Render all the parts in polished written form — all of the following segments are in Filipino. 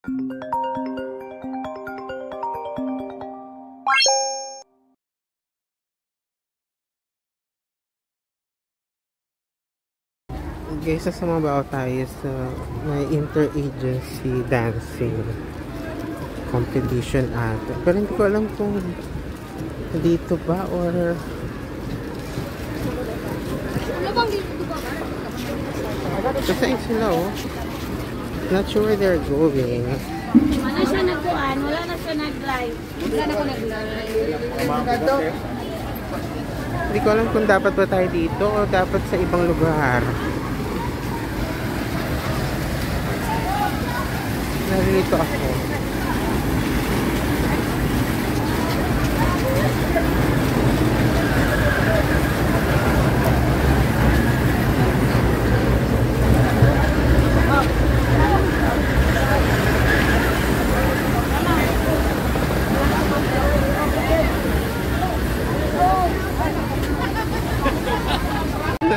Guys, sasamabaw tayo sa may interagency dancing competition ata. Pero hindi ko alam kung dito ba or kasi sila oh. Not sure where they're going. Wala siya nagkuhan, wala na siya nag-live. Wala na ko nag-live. Hindi ko alam kung dapat ba tayo dito o dapat sa ibang lugar. Narilito ako.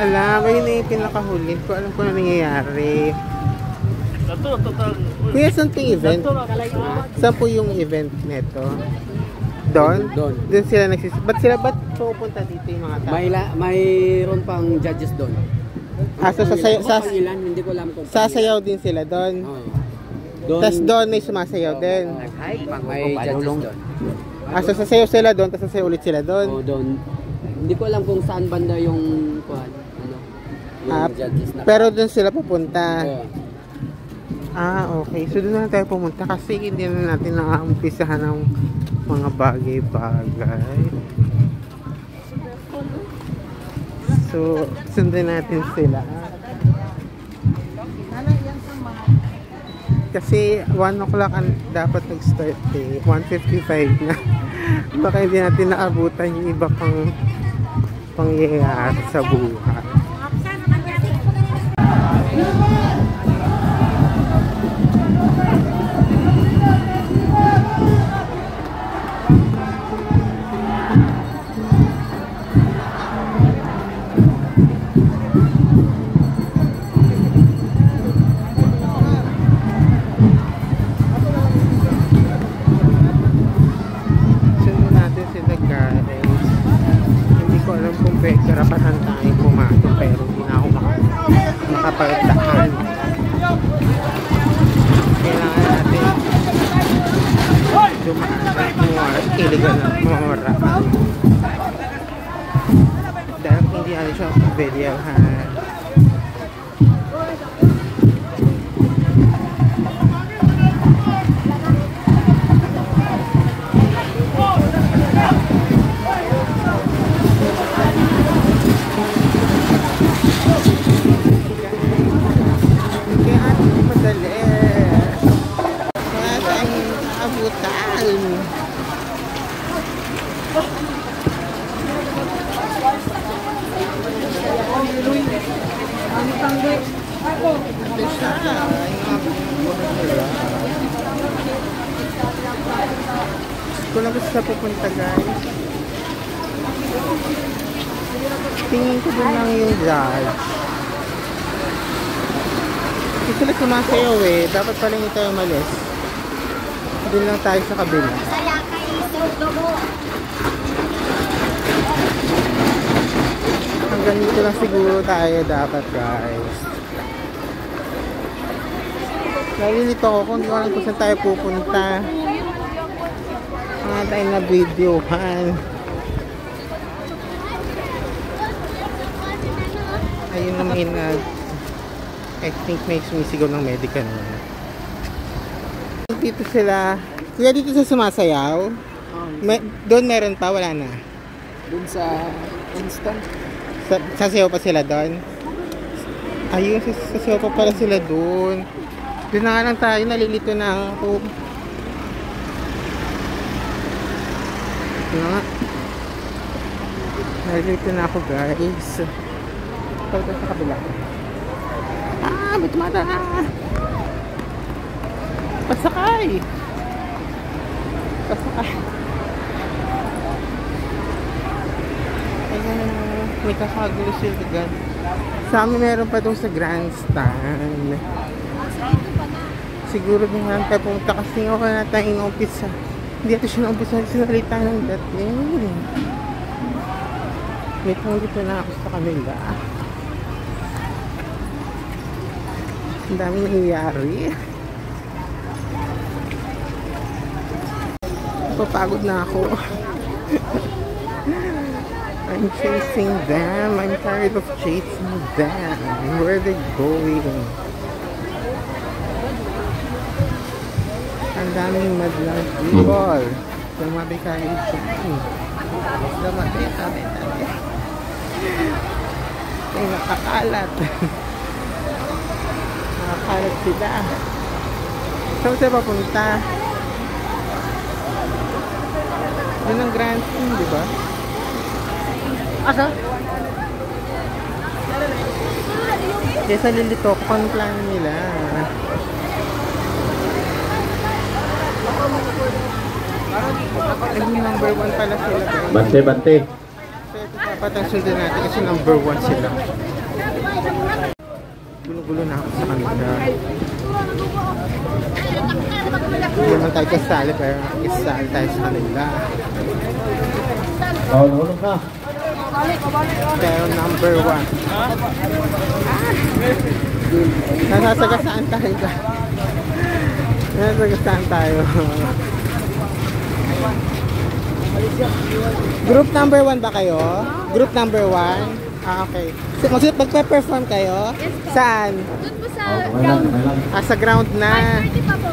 Alam, ayun na yung pinakahuli. Ko alam kung ano nangyayari. Kuya, saan po yung event? Saan po yung event neto? Doon? Doon sila ba't pupunta dito yung mga tao? Mayroon pang judges doon. So hindi ko alam kung sasayaw din sila doon? Tapos doon may sumasayaw din? May judges doon. So sasayaw sila doon, tapos sasayaw ulit sila doon? Oo, doon. Hindi ko alam kung saan banda yung judges na. Pero doon sila pupunta? Oo. Okay. So doon na tayo pumunta kasi hindi na natin nakaumpisahan ng mga bagay-bagay. So, sundan natin sila. Kasi 1 o'clock dapat mag-start eh. 1:55 na. Baka hindi natin naabutan yung iba pang pangyayari sa buhay. Karapatan tayo pumasok pero hindi na ako makapagdaan. Kailangan natin dumaan at more illegal na mora. Dahil hindi ano siya videohan. Kung lang gusto na pupunta guys, tingin ko din lang yung judge. Hindi sila sumasayaw eh, dapat pala hindi tayo umalis. Doon lang tayo sa kabila. Hanggang dito lang siguro tayo dapat guys. Nalilito ako kung hindi ko alam kung saan tayo pupunta. Mga tayo na videohan. Ayun naman yung I think may sumisigaw ng medical na. Dito sila. Kuya, dito sa sumasayaw? Doon meron pa? Wala na? Doon sa instant. Sasayaw pa sila doon? Ayun, sasayaw pa pala sila doon. Doon na nga lang tayo, nalilito na ako. Nalilito na ako guys. Tawag sa kabila. May tumata! Pasakay! Ayan, may kakagulo sila agad. Sa amin meron pa doon sa grandstand. Siguro din nga tayo pumunta kasi nga wala tayong inumpisa. Hindi natin siya naumpisa sinalita ng dating. Wait lang, dito na ako sa kanila. Ang dami nangyayari. Napapagod na ako. I'm chasing them. I'm tired of chasing them. Where are they going? Ang daming madlang people. Lumabi kayo dyan. Lumabi. Ay, nakakalat. Nakakalat sila. Saan sila papunta? Yun ang Grand King, di ba? Asa? Kaya sa Lilitok, kung anong plano nila. Ay, number 1 pala sila. Bante. Dapat ang sundan natin kasi number 1 sila. Gulo-gulo na ako sa kanila. Hindi naman tayo kasali pero isali tayo sa kanila. Nahulog ka. Pero number 1. Nasasagasaan tayo ba? Nasasagasaan tayo. Group number 1 ba kayo? Group number 1? Ah, okay. Magpe-perform kayo? Yes po. Saan? Doon po sa ground. Sa ground na. 5:30 pa po.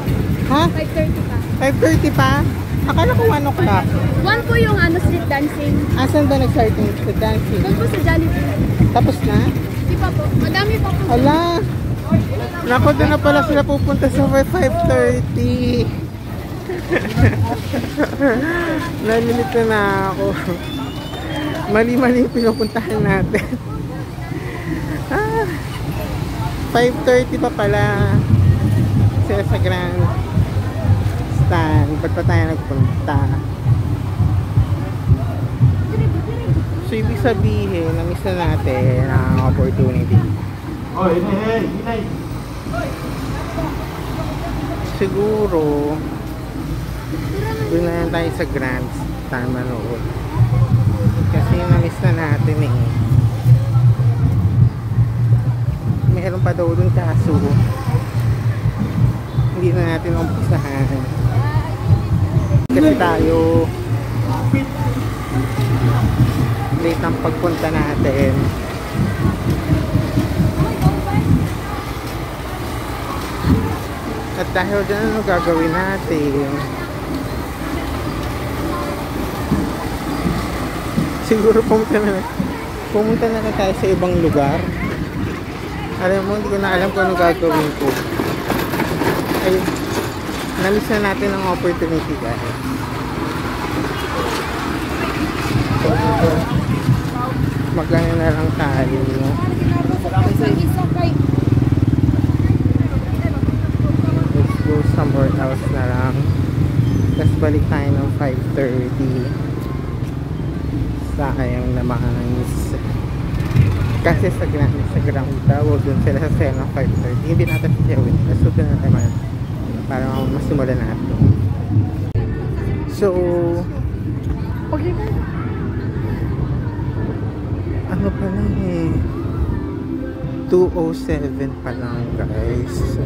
Ha? 5:30 pa. 5:30 pa? Akala ko 1 o'clock. 1 po yung street dancing. Asan ba nag-start yung dancing? Doon po sa Jollibee. Tapos na? Di pa po. Madami pa po. Ala! Naku, doon na pala sila pupunta sa 5:30. Nalilito na ako. Mali-mali yung pinupuntahan natin. 5:30 pa pala sila sa Grand Stand. Ba't pa tayo nagpunta? So ibig sabihin na-miss na natin ang opportunity. Hinay. Siguro doon na lang tayo sa Grand Stand manood. Kasi na-miss na natin eh. Meron pa daw doon kaso hindi na natin umpisahan. Kasi tayo late ang pagpunta natin. At dahil dyan, ano gagawin natin? Siguro pumunta na lang tayo sa ibang lugar. Alam mo, hindi ko na alam kung ano gagawin ko. Ay, na-miss na natin ang opportunity guys. Magano na lang tayo. Let's go somewhere else na lang. Tapos balik tayo ng 5:30. Sayang naman. Kasi sa ground daw, dun sila sa sale ng 5:30. Hindi natin siya win. So doon na naman para masimulan natin. So okay na. Ano pa lang eh, 2:07 pa lang guys.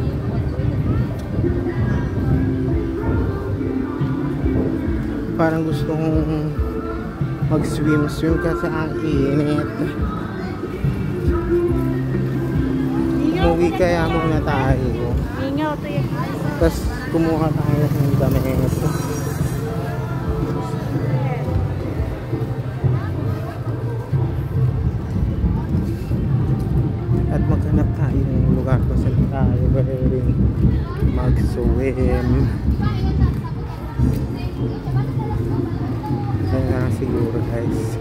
Parang gusto kong mag-swim kasi ang init. Umuwi kaya muna tayo. Tapos kumuha tayo ng damit. At maghanap tayo ng lugar kung saan tayo pwedeng mag-swim. Yan na siguro guys.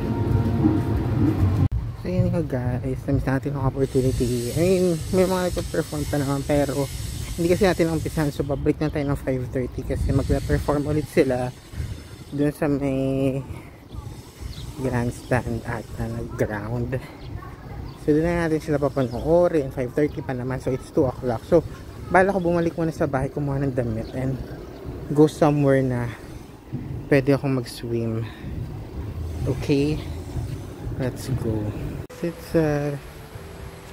So yun nga guys, na-miss natin ang opportunity. I mean, may mga nagpa-perform pa naman pero hindi kasi natin umpisahan. So babalik na tayo ng 5:30 kasi magpa-perform ulit sila dun sa may grandstand at ground. So doon na natin sila papanoorin. 5:30 pa naman, so it's 2 o'clock. So bala ko bumalik muna sa bahay, kumuha ng damit and go somewhere na pwede akong mag-swim. Okay? Let's go. It's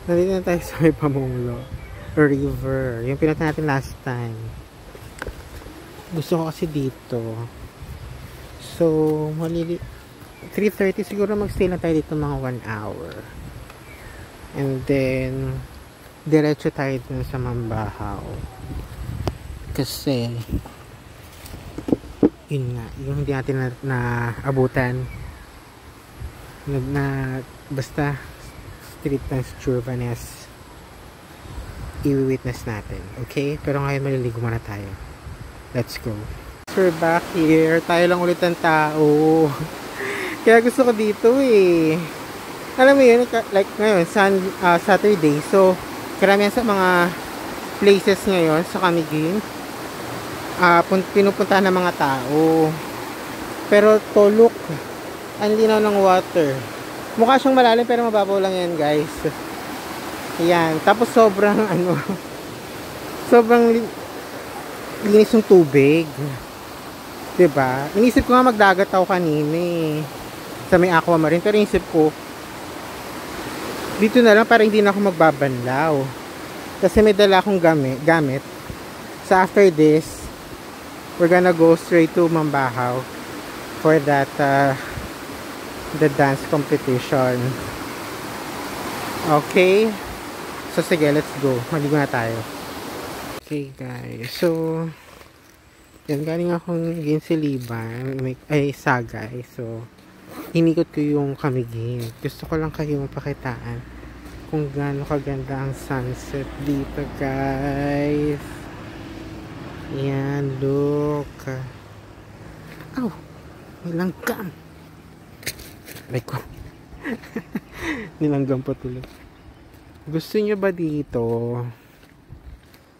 nandito na tayo sa may Pamulo River. Yung pinunta natin last time. Gusto ko kasi dito. So, 3:30 siguro magstay na tayo dito mga 1 hour. And then, diretso tayo dun sa Mambahaw. Kasi, yun nga, yung hindi natin na abutan. Basta, street ng Churvanes, i-witness natin. Okay? Pero ngayon maliligo muna tayo. Let's go. We're back here. Tayo lang ulit ang tao. Kaya gusto ko dito eh. Alam mo yun, like ngayon, Saturday. So, karamihan sa mga places ngayon sa Camiguin, pinupuntahan ng mga tao. Pero to look, ang linaw ng water. Mukha siyang malalim pero mababaw lang yan, guys. Ayan. Tapos sobrang sobrang linis ng tubig. Diba? Inisip ko nga magdagat ako kanina eh, sa may aquamarine. Pero inisip ko, dito na lang para hindi na ako magbabanlaw. Kasi may dala akong gamit. So after this, we're gonna go straight to Mambahaw for that the dance competition. Okay? So sige, let's go. Maligo na tayo. Okay guys, so yan, galing akong Ginsiliban, Sagay. So inikot ko yung Camiguin. Gusto ko lang kayo mapakitaan kung gaano kaganda ang sunset dito guys. Yan, look. Ow, may langgam. Aray ko. Nilanggam pa tuloy. Gusto nyo ba dito?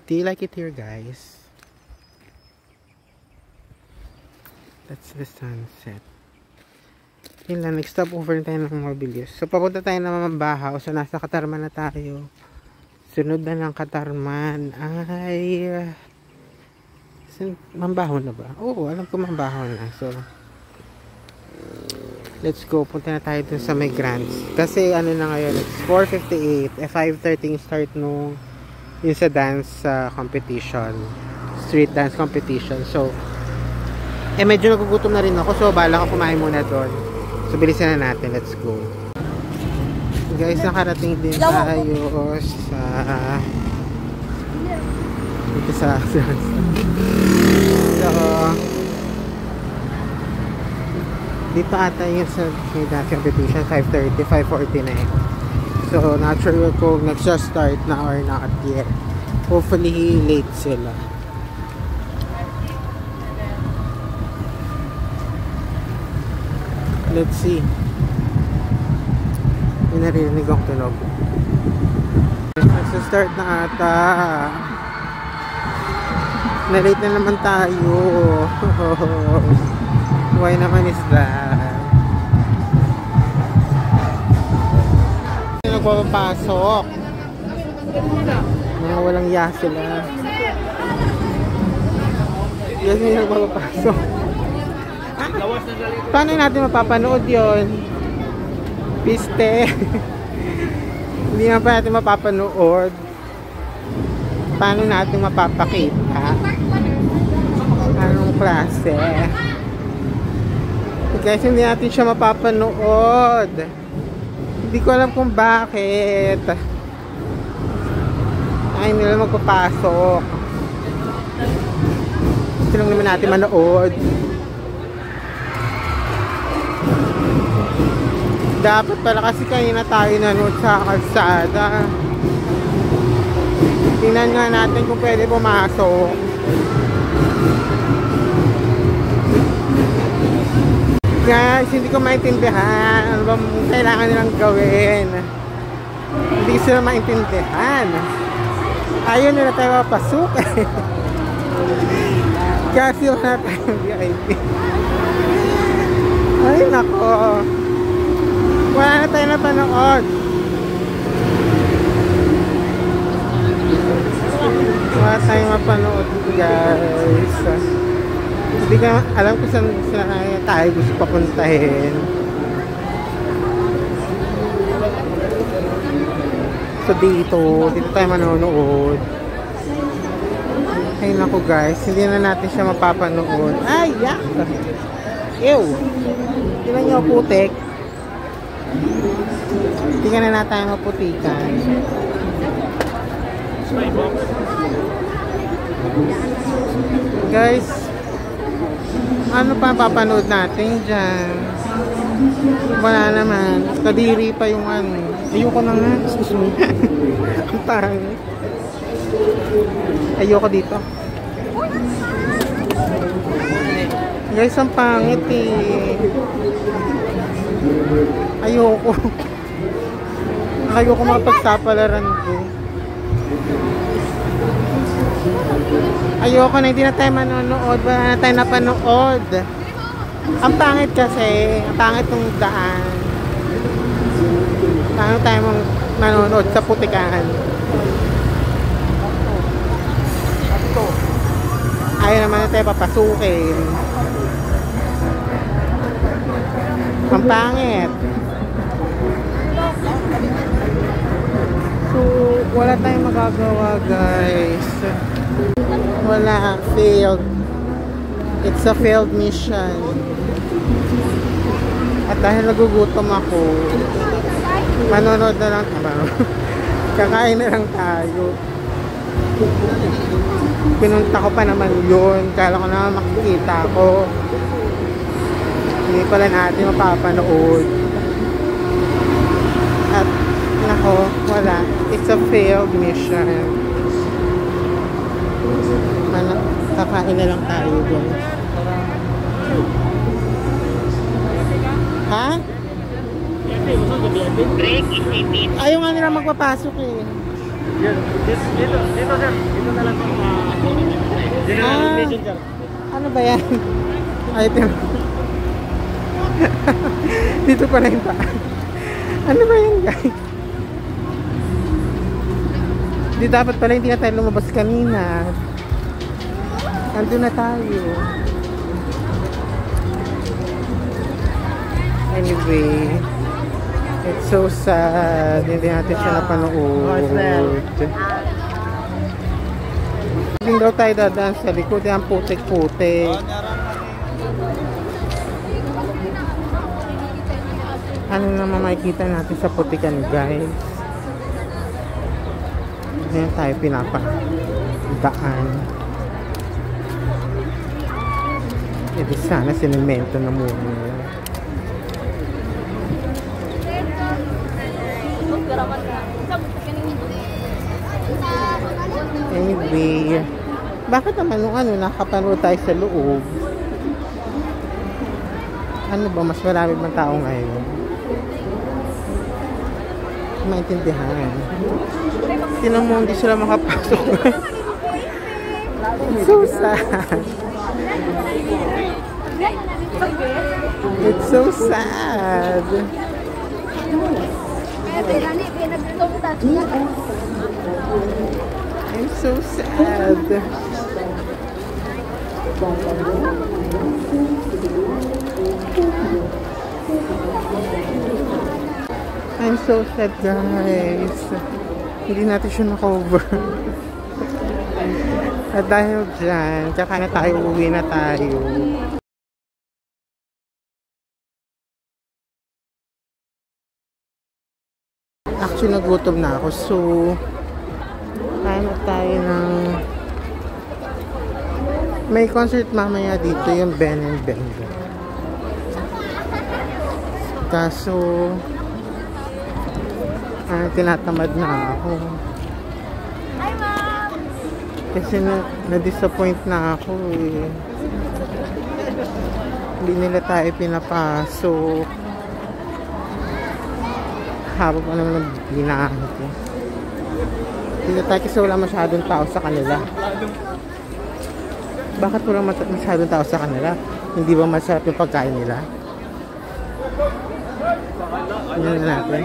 Do you like it here guys? That's the sunset. Yun lang, nag-stop over na tayo ng mabilis. So papunta tayo ng Mambahaw. So nasa Katarman na tayo. Sunod na ng Katarman ay Mambahaw na ba? Oo, alam ko Mambahaw na. So let's go, punta na tayo dun sa may Grants. Kasi ano na ngayon, it's 4:58. 5:30 yung start nung yung sa dance competition. Street dance competition. So, medyo nagugutom na rin ako. So, bala ko kumain muna doon. So, bilisan na natin. Let's go. Guys, nakarating din tayo sa dito sa so, dito ata yung sa dance competition 5:30, 5:49. So not sure kung nagsa-start na or not yet. Hopefully late sila. Let's see. May narinig akong tunog. Nagsa-start na ata. Na-late na naman tayo. Why naman is that? Nagpapasok. Mga walang ya sila. Yan yung nagpapasok. Paano natin mapapanood yon? Piste. Hindi nga pa natin mapapanood. Paano natin mapapakita? Anong klase? Guys, hindi natin siya mapapanood. Hindi ko alam kung bakit. Ay, nila magpapasok. Gusto lang naman natin manood. Dapat pala kasi kanina tayo nanood sa kalsada. Tingnan nga natin kung pwede pumasok. Guys, hindi ko maintindihan ano ba kailangan nilang gawin. Hindi ko sila maintindihan. Ayaw nila tayo mapasok. Kasi wala tayong VIP. Ay nako, wala na tayo napanood. Wala tayong mapanood guys. Hindi ka alam kung saan tayo gusto papuntahin. So dito tayo manonood. Ay naku guys, hindi na natin siya mapapanood. Ay, yak! Ew! Tingnan nyo putik. Tingnan na natin ang maputikan. Guys, ano pa papanood natin dyan? Wala naman. Kadiri pa yung ano. Ayoko na nga. Ang pangit. Ayoko dito. Guys, ang pangit eh. Ayoko. Ayoko mapagsapalaran ko. Ayoko na, hindi na tayo manonood. Wala na tayo napanood. Ang pangit kasi. Ang pangit ng daan. Paano tayo manonood sa putikan? Ayaw naman na tayo papasukin. Ang pangit. So, wala tayong magagawa guys. Wala. Failed. It's a failed mission. At dahil nagugutom ako, manonood na lang tayo. Kakain na lang tayo. Pinunta ko pa naman yun. Kala ko naman makikita ko. Hindi pala natin mapapanood. At nako, wala. It's a failed mission. Kakain na lang tayo guys. Ha? Ayaw nga nila magpapasok eh. Dito sir. Dito na lang po. Ano ba yan? Ay, dito pa na yung pa. Ano ba yan guys? Di dapat pala hindi na tayo lumabas kanina. Nandun na tayo. Anyway, it's so sad. Hindi natin siya napanood. Hindi daw tayo dadaan sa likod. Yan putik-putik. Ano naman makikita natin sa putikan guys? Ayan tayo pinapadaan. Edi sana sinimento na muna. Anyway, bakit naman nung nakapanood tayo sa loob? Ano ba, mas marami bang tao ngayon? Maintindihan. Tinan mo, hindi sila makapasok. So sad. It's so sad. I'm so sad. I'm so sad guys. Hindi natin siya na-cover. At dahil dyan, tsaka na tayo, uwi na tayo. Actually, nagutom na ako. So, kain na tayo ng... May concert mamaya dito, yung Ben and Benga. Kaso, tinatamad na ako. Hi, Mom! Kasi na-disappoint na ako eh. Hindi nila tayo pinapasok. Habang pa naman ng binahit eh. Hindi na tayo kasi wala masyadong tao sa kanila. Bakit wala masyadong tao sa kanila? Hindi ba masarap yung pagkain nila? Tingnan natin.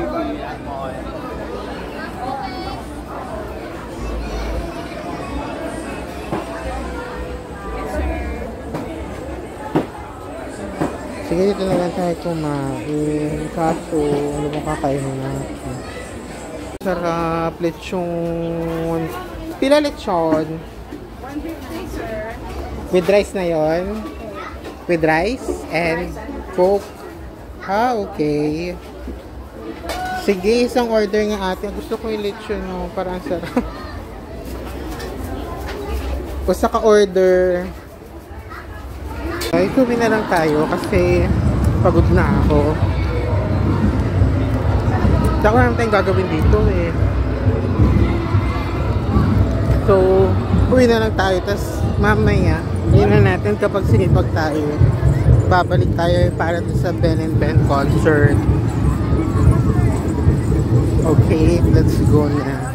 Sige, dito na lang tayo kumain. Kaso, ano bang kakainin natin? Sarap, lechon. Pila lechon? 150, sir. With rice na yon? With rice and coke? Ah, okay. Sige, isang order nga ate. Gusto ko yung lechon, no? Parang sarap. Basta ka-order. Ay, kumin na lang tayo kasi pagod na ako. Tsaka naman tayong gagawin dito eh. So, uwi na lang tayo. Tapos mamaya, yun na natin kapag sinipag tayo. Babalik tayo para sa Ben and Ben concert. Okay, let's go na.